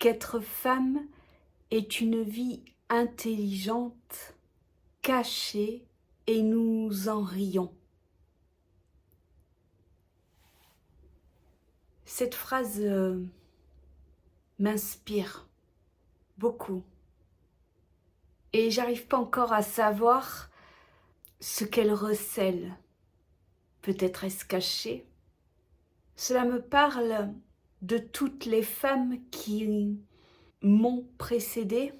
qu'être femme est une vie intelligente, cachée, et nous en rions. Cette phrase m'inspire beaucoup. Et j'arrive pas encore à savoir ce qu'elle recèle. Peut-être est-ce caché. Cela me parle de toutes les femmes qui m'ont précédée,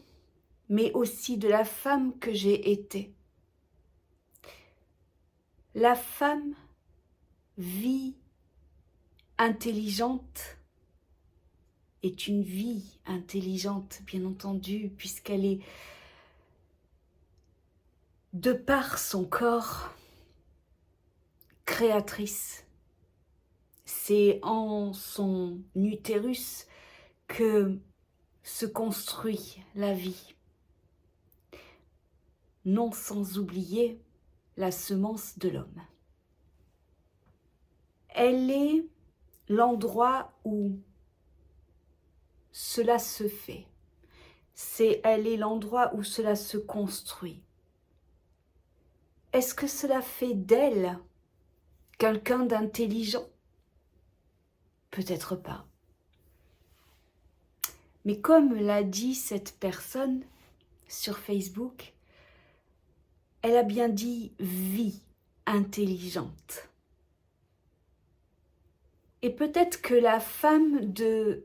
mais aussi de la femme que j'ai été. La femme, vie intelligente, est une vie intelligente, bien entendu, puisqu'elle est, de par son corps, créatrice. C'est en son utérus que se construit la vie. Non sans oublier la semence de l'homme. Elle est l'endroit où cela se fait. Elle est l'endroit où cela se construit. Est-ce que cela fait d'elle quelqu'un d'intelligent? Peut-être pas. Mais comme l'a dit cette personne sur Facebook, elle a bien dit vie intelligente. Et peut-être que la femme de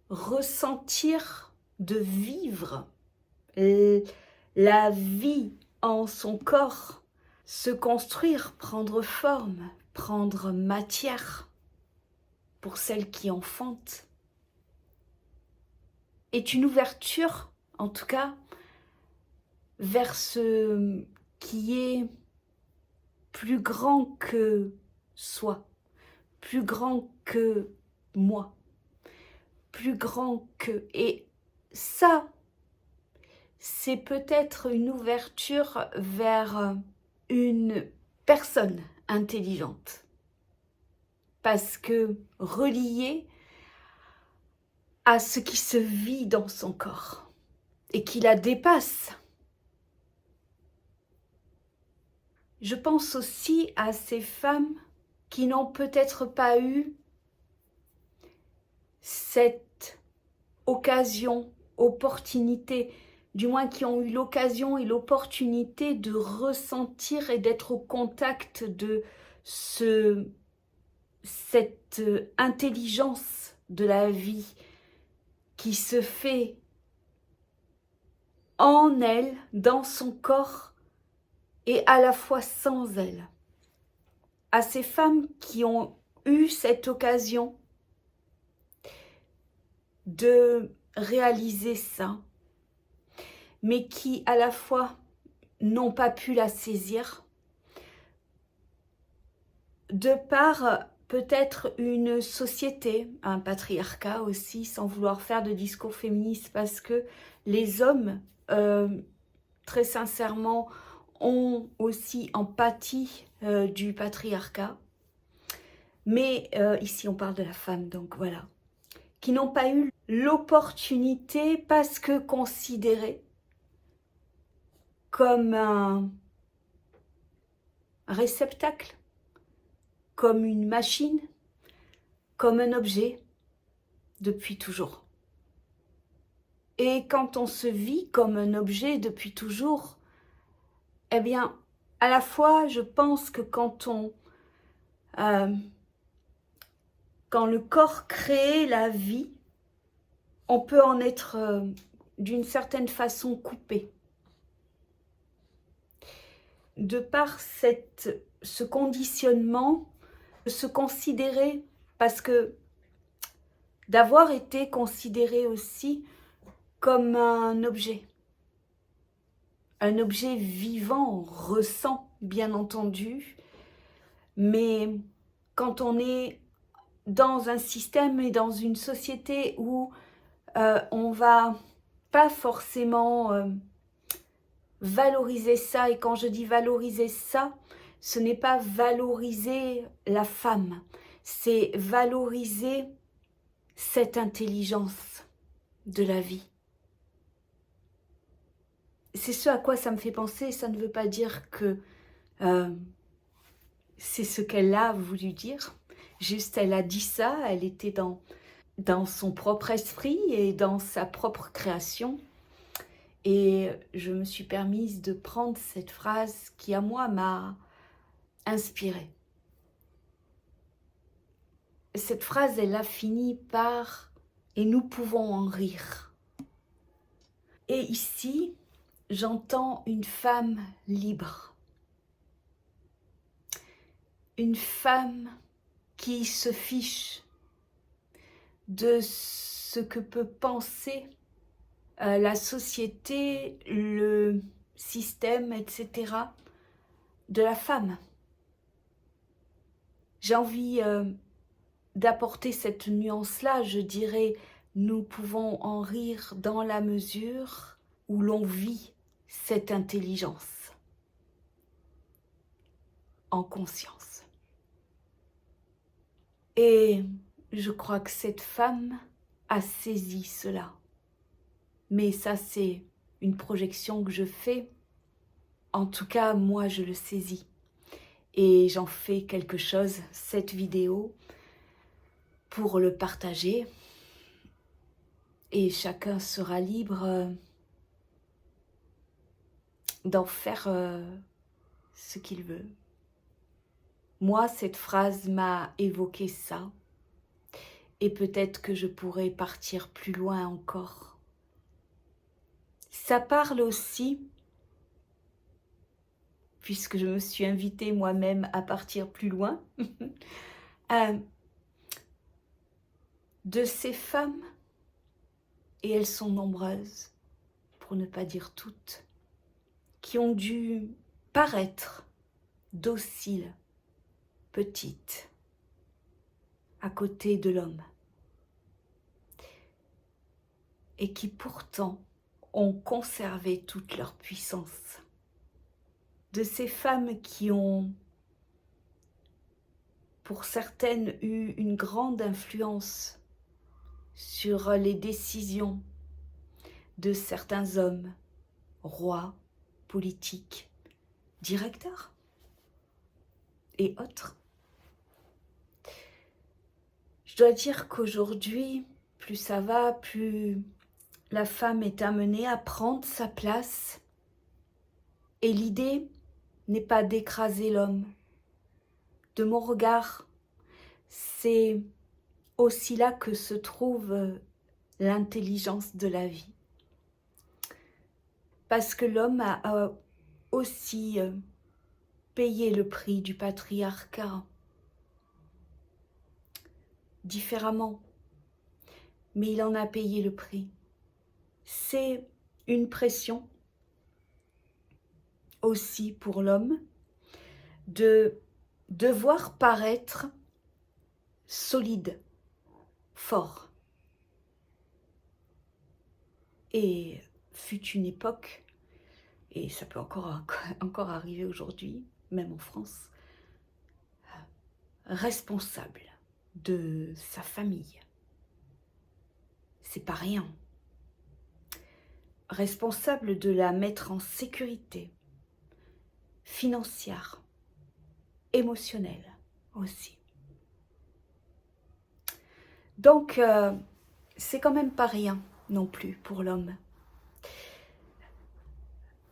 ressentir, de vivre la vie en son corps, se construire, prendre forme, prendre matière pour celle qui enfante, est une ouverture, en tout cas, vers ce qui est plus grand que soi, plus grand que moi, plus grand que... Et ça, c'est peut-être une ouverture vers une personne intelligente. Parce que reliée à ce qui se vit dans son corps et qui la dépasse. Je pense aussi à ces femmes qui n'ont peut-être pas eu cette occasion, opportunité, du moins qui ont eu l'occasion et l'opportunité de ressentir et d'être au contact de cette intelligence de la vie qui se fait en elle, dans son corps, et à la fois sans elle. À ces femmes qui ont eu cette occasion de réaliser ça, mais qui à la fois n'ont pas pu la saisir, de par peut-être une société, un patriarcat aussi, sans vouloir faire de discours féministes, parce que les hommes, très sincèrement, ont aussi empathie du patriarcat. Mais ici, on parle de la femme, donc voilà. Qui n'ont pas eu l'opportunité parce que considérés comme un réceptacle, comme une machine, comme un objet, depuis toujours. Et quand on se vit comme un objet depuis toujours, eh bien, à la fois, je pense que quand le corps crée la vie, on peut en être d'une certaine façon coupé. De par ce conditionnement, se considérer, parce que d'avoir été considéré aussi comme un objet vivant, ressent, bien entendu, mais quand on est dans un système et dans une société où on va pas forcément valoriser ça, et quand je dis valoriser ça, ce n'est pas valoriser la femme, c'est valoriser cette intelligence de la vie. C'est ce à quoi ça me fait penser, ça ne veut pas dire que c'est ce qu'elle a voulu dire, juste elle a dit ça, elle était dans son propre esprit et dans sa propre création. Et je me suis permise de prendre cette phrase qui, à moi, m'a inspirée. Cette phrase, elle a fini par « et nous pouvons en rire ». Et ici, j'entends une femme libre. Une femme qui se fiche de ce que peut penser la société, le système, etc. de la femme. J'ai envie d'apporter cette nuance-là, je dirais, nous pouvons en rire dans la mesure où l'on vit cette intelligence en conscience. Et je crois que cette femme a saisi cela. Mais ça, c'est une projection que je fais. En tout cas, moi, je le saisis. Et j'en fais quelque chose, cette vidéo, pour le partager. Et chacun sera libre d'en faire ce qu'il veut. Moi, cette phrase m'a évoqué ça. Et peut-être que je pourrais partir plus loin encore. Ça parle aussi, puisque je me suis invitée moi-même à partir plus loin, de ces femmes, et elles sont nombreuses, pour ne pas dire toutes, qui ont dû paraître dociles, petites, à côté de l'homme, et qui pourtant ont conservé toute leur puissance. De ces femmes qui ont, pour certaines, eu une grande influence sur les décisions de certains hommes, rois, politiques, directeurs et autres. Je dois dire qu'aujourd'hui, plus ça va, plus la femme est amenée à prendre sa place. Et l'idée n'est pas d'écraser l'homme. De mon regard, c'est aussi là que se trouve l'intelligence de la vie. Parce que l'homme a aussi payé le prix du patriarcat différemment, mais il en a payé le prix. C'est une pression aussi pour l'homme de devoir paraître solide, fort. Et fut une époque, et ça peut encore arriver aujourd'hui, même en France, responsable de sa famille. C'est pas rien. Responsable de la mettre en sécurité, financière, émotionnelle aussi. Donc, c'est quand même pas rien non plus pour l'homme.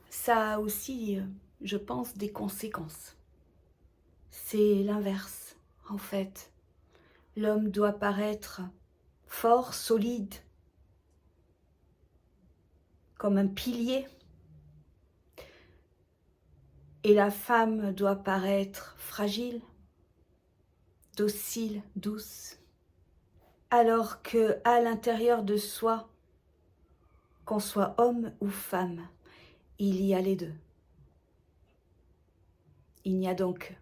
Ça a aussi, je pense, des conséquences. C'est l'inverse, en fait. L'homme doit paraître fort, solide, comme un pilier. Et la femme doit paraître fragile, docile, douce. Alors qu'à l'intérieur de soi, qu'on soit homme ou femme, il y a les deux. Il n'y a donc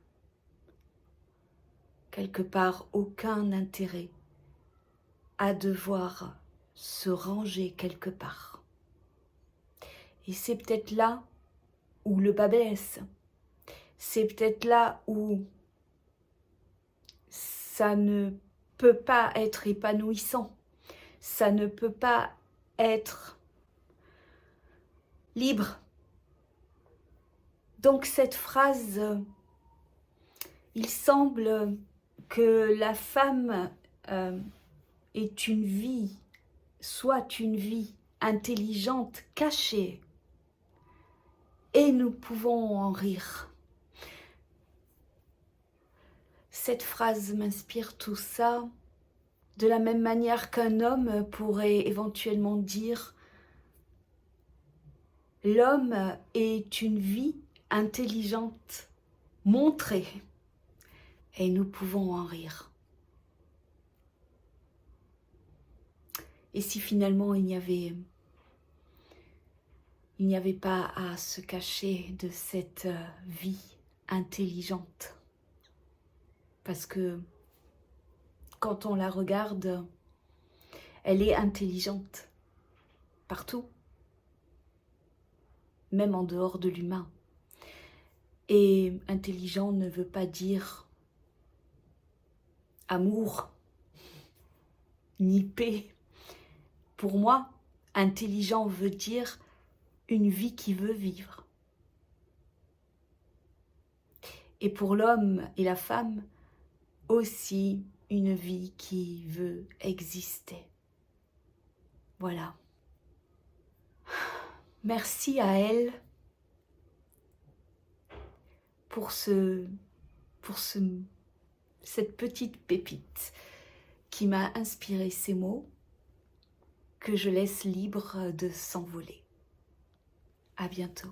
quelque part aucun intérêt à devoir se ranger quelque part. Et c'est peut-être là où le bât blesse. C'est peut-être là où ça ne peut pas être épanouissant. Ça ne peut pas être libre. Donc cette phrase, il semble que la femme est une vie, soit une vie intelligente, cachée, et nous pouvons en rire. Cette phrase m'inspire tout ça, de la même manière qu'un homme pourrait éventuellement dire « L'homme est une vie intelligente, montrée, et nous pouvons en rire. » Et si finalement il n'y avait pas à se cacher de cette vie intelligente? Parce que quand on la regarde, elle est intelligente partout, même en dehors de l'humain. Et intelligent ne veut pas dire amour, ni paix. Pour moi, intelligent veut dire une vie qui veut vivre. Et pour l'homme et la femme, aussi une vie qui veut exister. Voilà. Merci à elle pour cette petite pépite qui m'a inspiré ces mots que je laisse libre de s'envoler. À bientôt.